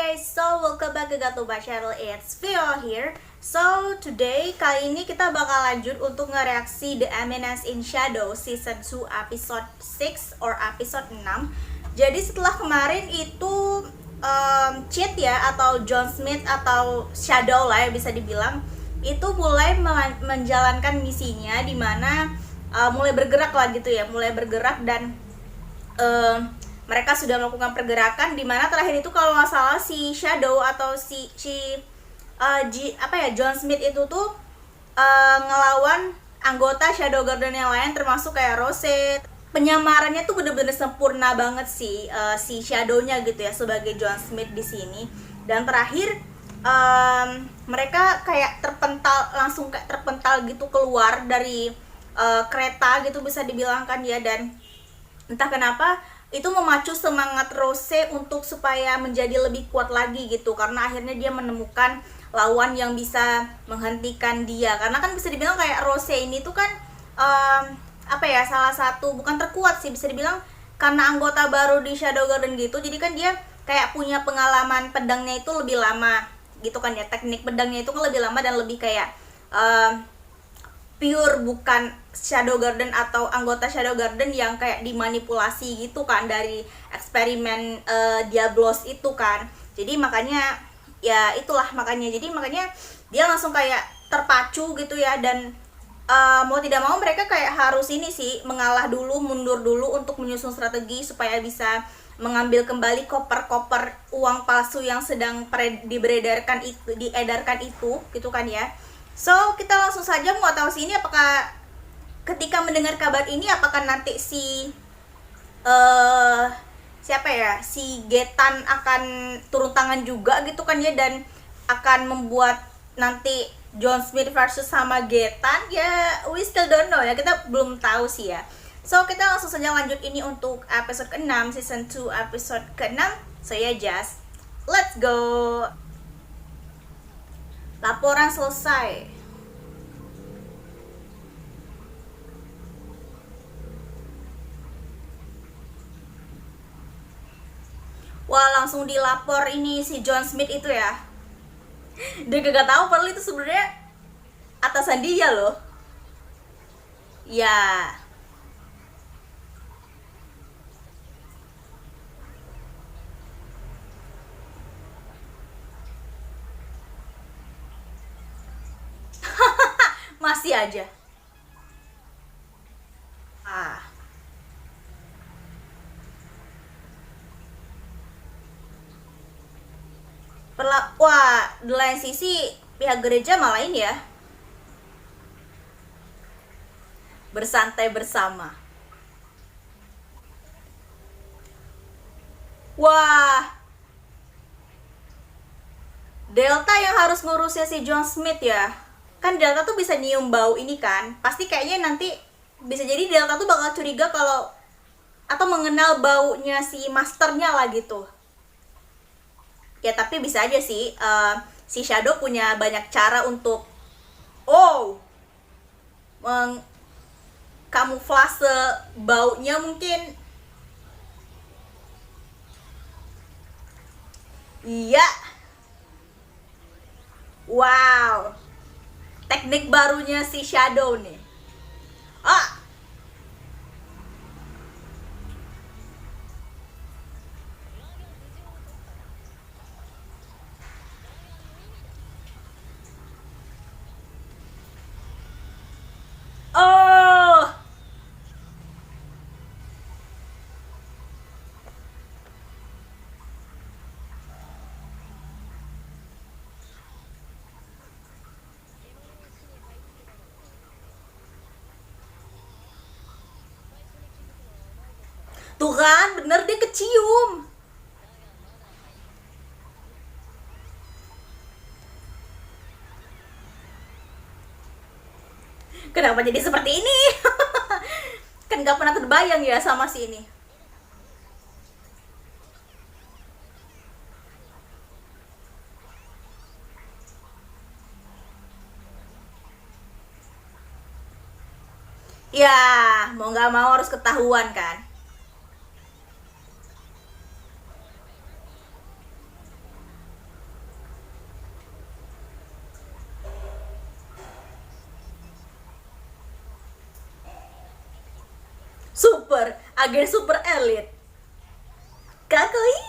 guys, so welcome back ke Gatoba channel, it's Vio here. So today, kali ini kita bakal lanjut untuk ngereaksi The Eminence in Shadow Season 2 episode 6 or episode 6. Jadi setelah kemarin itu Cheat ya, atau John Smith atau Shadow lah ya bisa dibilang, itu mulai menjalankan misinya, dimana mulai bergerak lah gitu ya, mulai bergerak dan mereka sudah melakukan pergerakan, di mana terakhir itu kalau nggak salah si Shadow atau John Smith itu tuh ngelawan anggota Shadow Garden yang lain, termasuk kayak Rose. Penyamarannya tuh bener-bener sempurna banget sih si Shadow-nya gitu ya sebagai John Smith di sini. Dan terakhir mereka kayak langsung terpental gitu keluar dari kereta gitu bisa dibilangkan ya, dan entah kenapa itu memacu semangat Rose untuk supaya menjadi lebih kuat lagi gitu, karena akhirnya dia menemukan lawan yang bisa menghentikan dia. Karena kan bisa dibilang kayak Rose ini tuh kan salah satu, bukan terkuat sih bisa dibilang, karena anggota baru di Shadow Garden gitu, jadi kan dia kayak punya pengalaman pedangnya itu lebih lama gitu kan ya, teknik pedangnya itu kan lebih lama dan lebih kayak pure, bukan Shadow Garden atau anggota Shadow Garden yang kayak dimanipulasi gitu kan dari eksperimen Diablos itu kan. Jadi makanya ya itulah makanya dia langsung kayak terpacu gitu ya, dan mau tidak mau mereka kayak harus ini sih, mengalah dulu, mundur dulu untuk menyusun strategi supaya bisa mengambil kembali koper-koper uang palsu yang sedang diedarkan itu gitu kan ya. So, kita langsung saja mau tahu sih ini, apakah ketika mendengar kabar ini, apakah nanti si Getan akan turun tangan juga gitu kan ya, dan akan membuat nanti John Smith versus sama Getan ya, we still don't know ya, kita belum tahu sih ya. So, kita langsung saja lanjut ini untuk episode ke-6 season 2 episode ke-6. So ya, just let's go. Laporan selesai. Wah, langsung dilapor ini si John Smith itu ya. Dia gak tahu padahal itu sebenarnya atasan dia loh. Ya. Masih aja. Wah, di lain sisi pihak gereja malah ini ya, bersantai bersama. Wah, Delta yang harus ngurusnya si John Smith ya. Kan Delta tuh bisa nyium bau ini kan. Pasti kayaknya nanti bisa jadi Delta tuh bakal curiga kalau, atau mengenal baunya si masternya lah gitu. Ya tapi bisa aja sih, si Shadow punya banyak cara untuk kamuflase baunya mungkin. Iya. Wow, teknik barunya si Shadow nih. Tuh kan, bener dia kecium. Kenapa jadi seperti ini? Kan gak pernah terbayang ya sama si ini. Ya, mau gak mau harus ketahuan kan. Super, agen super elit. Kakoi.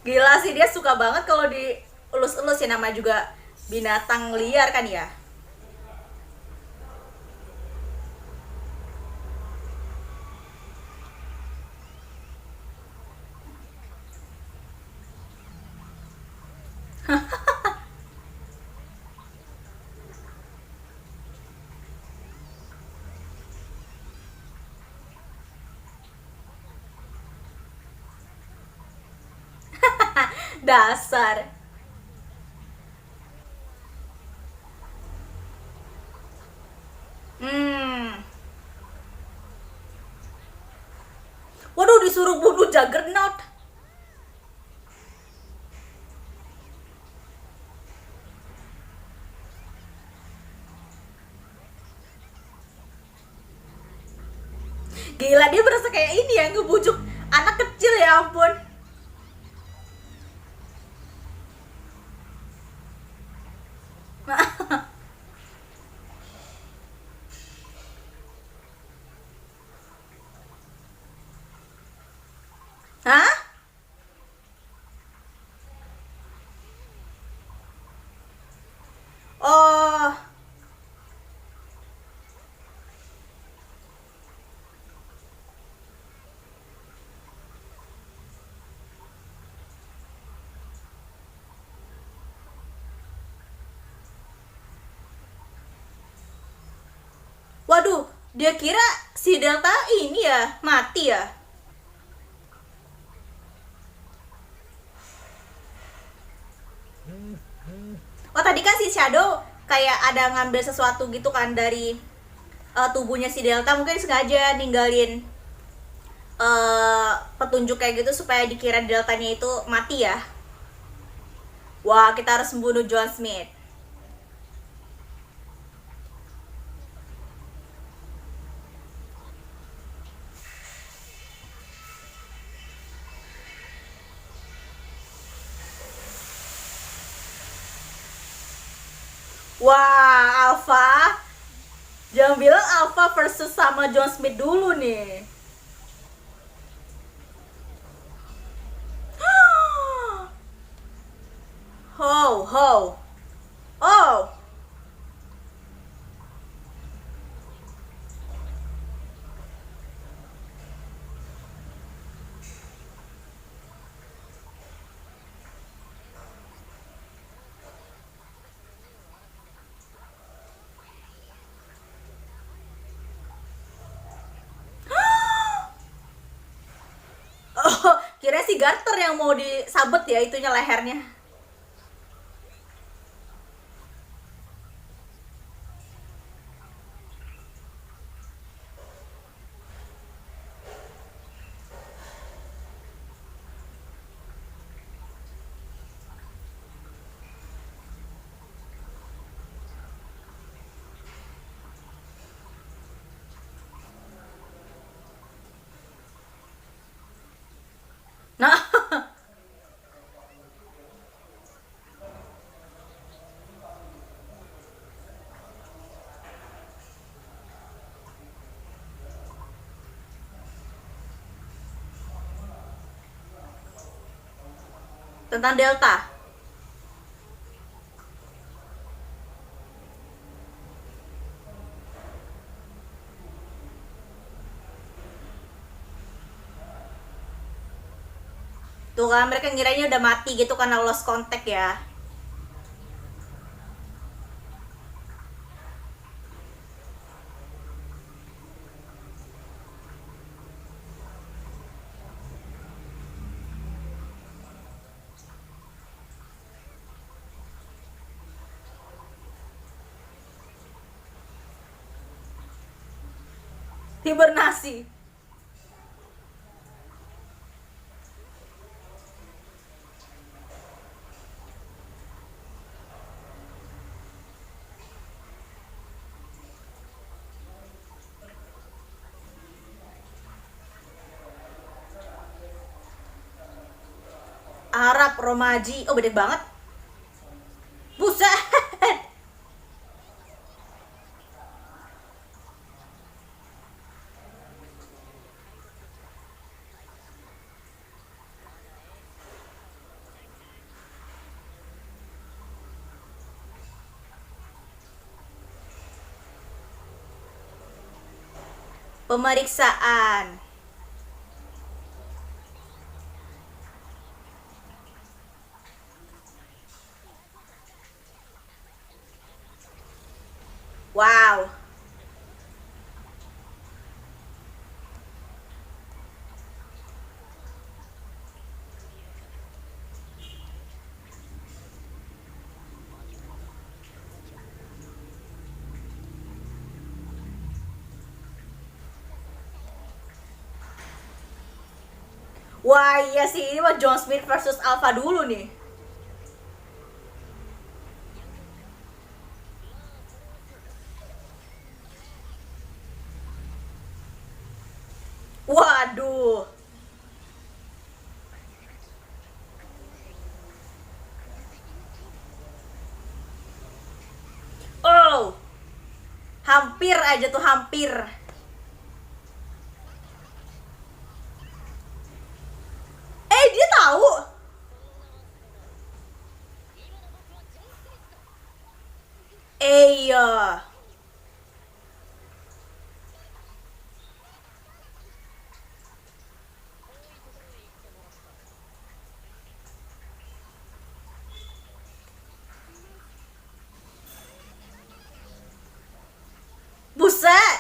Gila sih, dia suka banget kalau di elus-elus ya, nama juga binatang liar kan ya. Dasar. Hmm. Waduh, disuruh bunuh Juggernaut. Gila, dia berasa kayak ini ya, ngebujuk anak kecil, ya ampun. Hah? Oh, waduh, dia kira si Delta ini ya, mati ya. Oh, tadi kan si Shadow kayak ada ngambil sesuatu gitu kan dari tubuhnya si Delta, mungkin sengaja ninggalin petunjuk kayak gitu supaya dikira Deltanya itu mati ya. Wah, kita harus membunuh John Smith. Wah, Alpha. Jangan bilang Alpha versus sama John Smith dulu nih. Ho, ho. Oh. Oh, kira si Garter yang mau disabet ya itunya lehernya. Nah, tentang Delta. Tuh kan mereka ngiranya udah mati gitu karena lost contact ya. Hibernasi. Arab Romaji. Oh, beda banget. Buset. Pemeriksaan. Wow. Wah, iya sih, ini mah John Smith versus Alpha dulu nih. Waduh. Oh, hampir aja tuh, hampir. Dia tahu. Iya. Buset.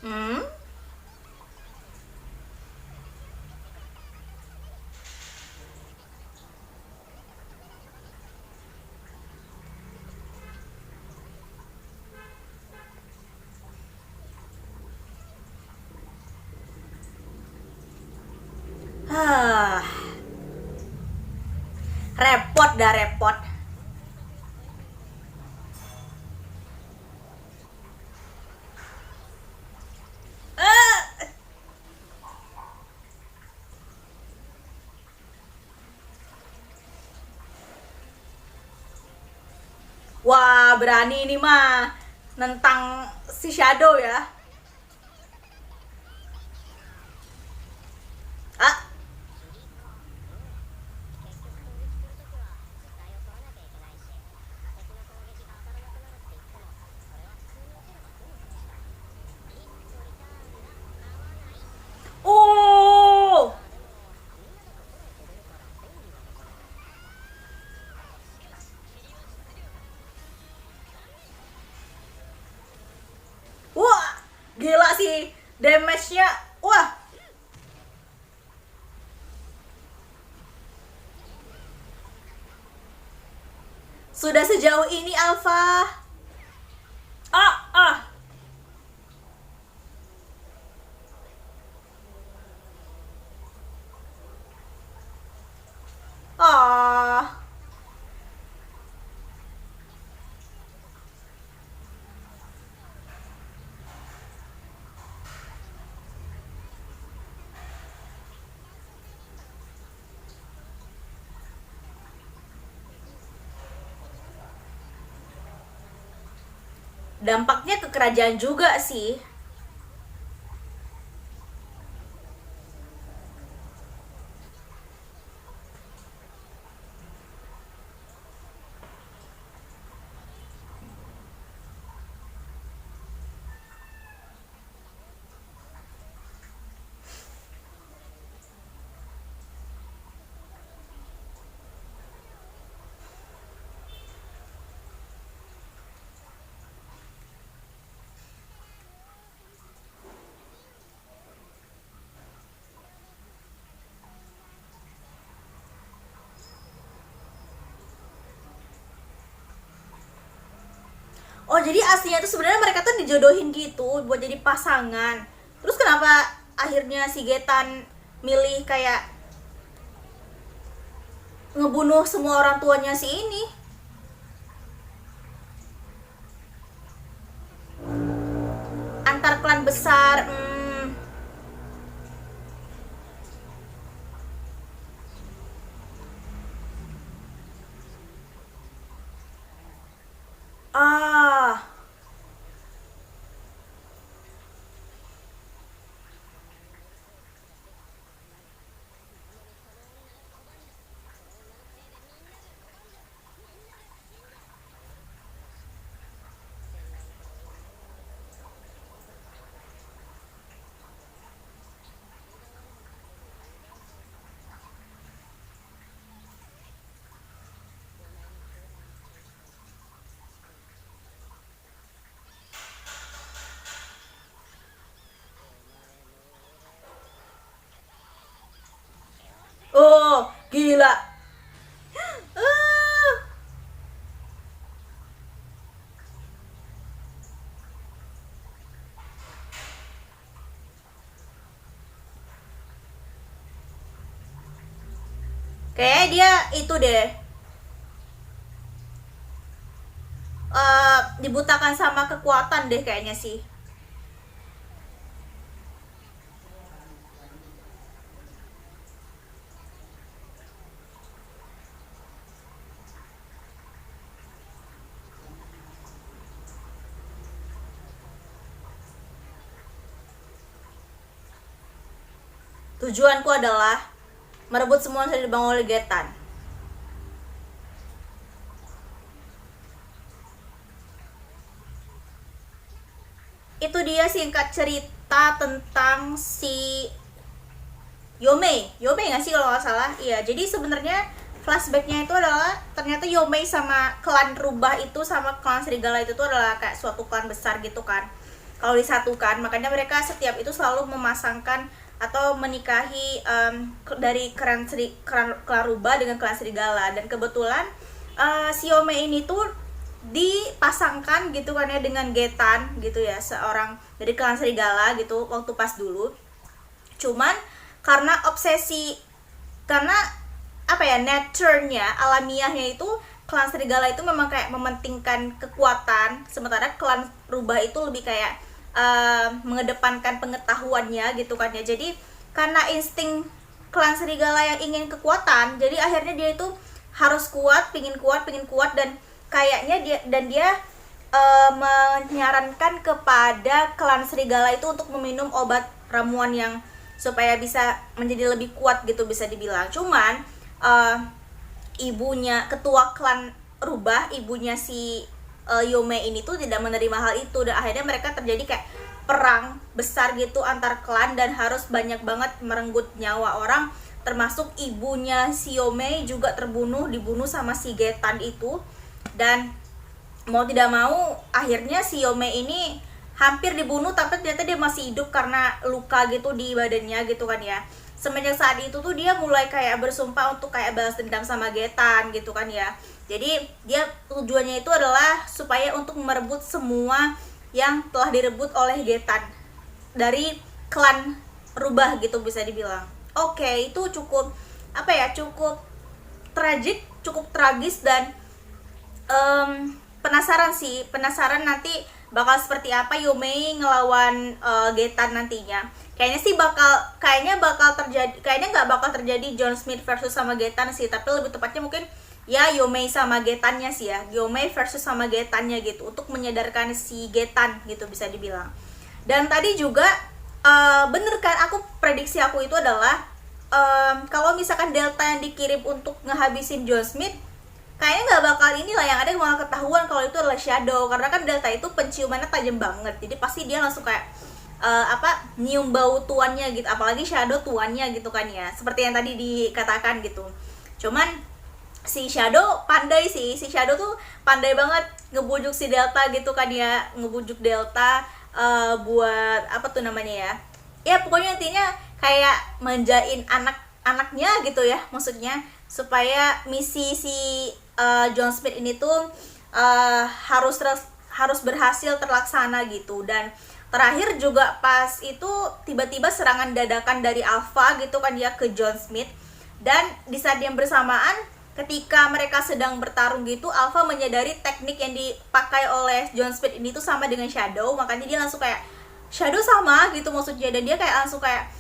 Hmm? Hah. Repot dah, repot. Eh. Wah, berani ini mah nentang si Shadow ya. Ah, oh. Wah, gila sih damage-nya. Wah, sudah sejauh ini Alpha. Ah, ah. Ah. Dampaknya ke kerajaan juga sih. Oh, jadi aslinya tuh sebenarnya mereka tuh dijodohin gitu buat jadi pasangan. Terus kenapa akhirnya si Getan milih kayak ngebunuh semua orang tuanya si ini? klan besar. Ah, oh, gila. Ah, kayak dia itu deh, dibutakan sama kekuatan deh kayaknya sih. Tujuanku adalah merebut semua yang sudah dibangun oleh Getan. Itu dia singkat cerita tentang si Yomei nggak sih kalau nggak salah. Iya, jadi sebenarnya flashbacknya itu adalah ternyata Yomei sama klan rubah itu sama klan serigala itu tuh adalah kayak suatu klan besar gitu kan. Kalau disatukan, makanya mereka setiap itu selalu memasangkan atau menikahi dari klan rubah dengan klan serigala. Dan kebetulan si Yomei ini tuh dipasangkan gitu kan ya dengan Getan gitu ya, seorang dari klan serigala gitu waktu pas dulu. Cuman karena obsesi, karena apa ya, nature-nya, alamiahnya itu klan serigala itu memang kayak mementingkan kekuatan, sementara klan rubah itu lebih kayak mengedepankan pengetahuannya gitu kan ya. Jadi karena insting klan serigala yang ingin kekuatan, jadi akhirnya dia itu harus kuat, pingin kuat, dan kayaknya dia menyarankan kepada klan serigala itu untuk meminum obat ramuan yang supaya bisa menjadi lebih kuat gitu bisa dibilang. Cuman ibunya, ketua klan rubah, ibunya si Yomei ini tuh tidak menerima hal itu, dan akhirnya mereka terjadi kayak perang besar gitu antar klan dan harus banyak banget merenggut nyawa orang, termasuk ibunya si Yomei juga dibunuh sama si Getan itu. Dan mau tidak mau akhirnya si Yomei ini hampir dibunuh, tapi ternyata dia masih hidup karena luka gitu di badannya gitu kan ya. Semenjak saat itu tuh dia mulai kayak bersumpah untuk kayak balas dendam sama Getan gitu kan ya. Jadi dia tujuannya itu adalah supaya untuk merebut semua yang telah direbut oleh Getan dari klan rubah gitu bisa dibilang. Oke, itu cukup apa ya, cukup tragis, dan penasaran nanti bakal seperti apa Yomei ngelawan Getan nantinya. Kayaknya nggak bakal terjadi John Smith versus sama Getan sih, tapi lebih tepatnya mungkin ya Yomei sama Getannya sih ya, Yomei versus sama Getannya gitu, untuk menyadarkan si Getan gitu bisa dibilang. Dan tadi juga bener kan, prediksi aku itu adalah kalau misalkan Delta yang dikirim untuk ngehabisin John Smith, kayaknya nggak bakal inilah, yang ada malah ketahuan kalau itu adalah Shadow, karena kan Delta itu penciumannya tajam banget, jadi pasti dia langsung kayak nyium bau tuannya gitu, apalagi Shadow tuannya gitu kan ya, seperti yang tadi dikatakan gitu. Cuman si Shadow pandai sih, si Shadow tuh pandai banget ngebujuk si Delta gitu kan ya, ngebujuk Delta buat apa tuh namanya ya pokoknya intinya kayak manjain anaknya gitu ya, maksudnya supaya misi si John Smith ini tuh harus berhasil terlaksana gitu. Dan terakhir juga pas itu tiba-tiba serangan dadakan dari Alpha gitu kan ya ke John Smith, dan di saat yang bersamaan ketika mereka sedang bertarung gitu, Alpha menyadari teknik yang dipakai oleh John Smith ini tuh sama dengan Shadow, makanya dia langsung kayak Shadow sama gitu maksudnya, dan dia kayak langsung kayak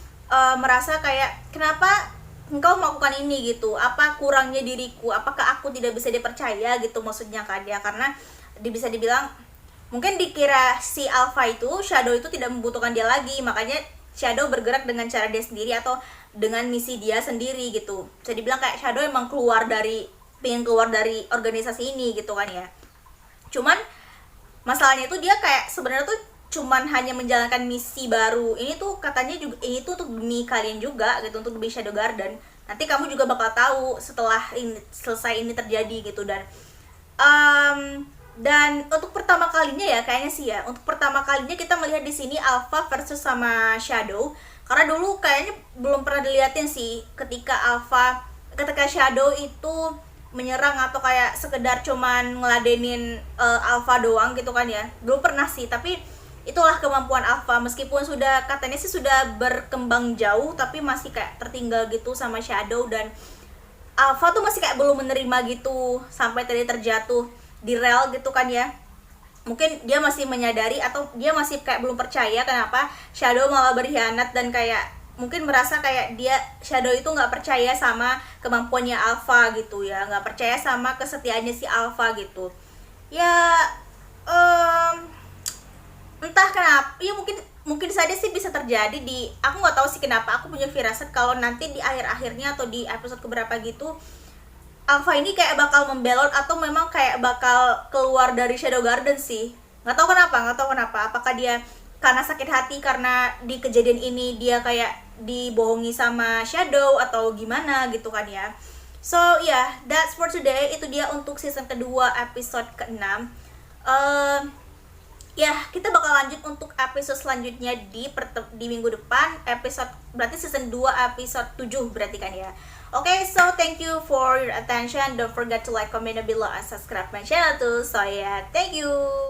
merasa kayak kenapa engkau melakukan ini gitu, apa kurangnya diriku, apakah aku tidak bisa dipercaya gitu maksudnya kan ya. Karena bisa dibilang mungkin dikira si Alpha itu, Shadow itu tidak membutuhkan dia lagi, makanya Shadow bergerak dengan cara dia sendiri atau dengan misi dia sendiri gitu. Bisa dibilang kayak Shadow emang pengen keluar dari organisasi ini gitu kan ya. Cuman masalahnya itu dia kayak sebenarnya tuh cuman hanya menjalankan misi baru ini tuh, katanya juga ini tuh untuk demi kalian juga gitu, untuk demi Shadow Garden. Nanti kamu juga bakal tahu setelah ini selesai ini terjadi gitu. Dan untuk pertama kalinya ya kayaknya sih ya, untuk pertama kalinya kita melihat di sini Alpha versus sama Shadow. Karena dulu kayaknya belum pernah dilihatin sih ketika Shadow itu menyerang atau kayak sekedar cuman ngeladenin Alpha doang gitu kan ya. Belum pernah sih, tapi itulah kemampuan Alpha, meskipun sudah katanya sih sudah berkembang jauh tapi masih kayak tertinggal gitu sama Shadow. Dan Alpha tuh masih kayak belum menerima gitu sampai tadi terjatuh di rel gitu kan ya. Mungkin dia masih menyadari atau dia masih kayak belum percaya kenapa Shadow malah berkhianat, dan kayak mungkin merasa kayak Shadow itu nggak percaya sama kemampuannya Alpha gitu ya, nggak percaya sama kesetiaannya si Alpha gitu ya. Entah kenapa ya, mungkin saja sih bisa terjadi aku nggak tahu sih kenapa, aku punya firasat kalau nanti di akhir-akhirnya atau di episode keberapa gitu Alpha ini kayak bakal membelot atau memang kayak bakal keluar dari Shadow Garden sih. Nggak tahu kenapa, apakah dia karena sakit hati karena di kejadian ini dia kayak dibohongi sama Shadow atau gimana gitu kan ya. So yeah, that's for today. Itu dia untuk season kedua episode ke-6. Ya, kita bakal lanjut untuk episode selanjutnya di minggu depan, episode berarti season 2 episode 7 berarti kan ya. Okay, so thank you for your attention. Don't forget to like, comment below, and subscribe my channel too. So yeah, thank you.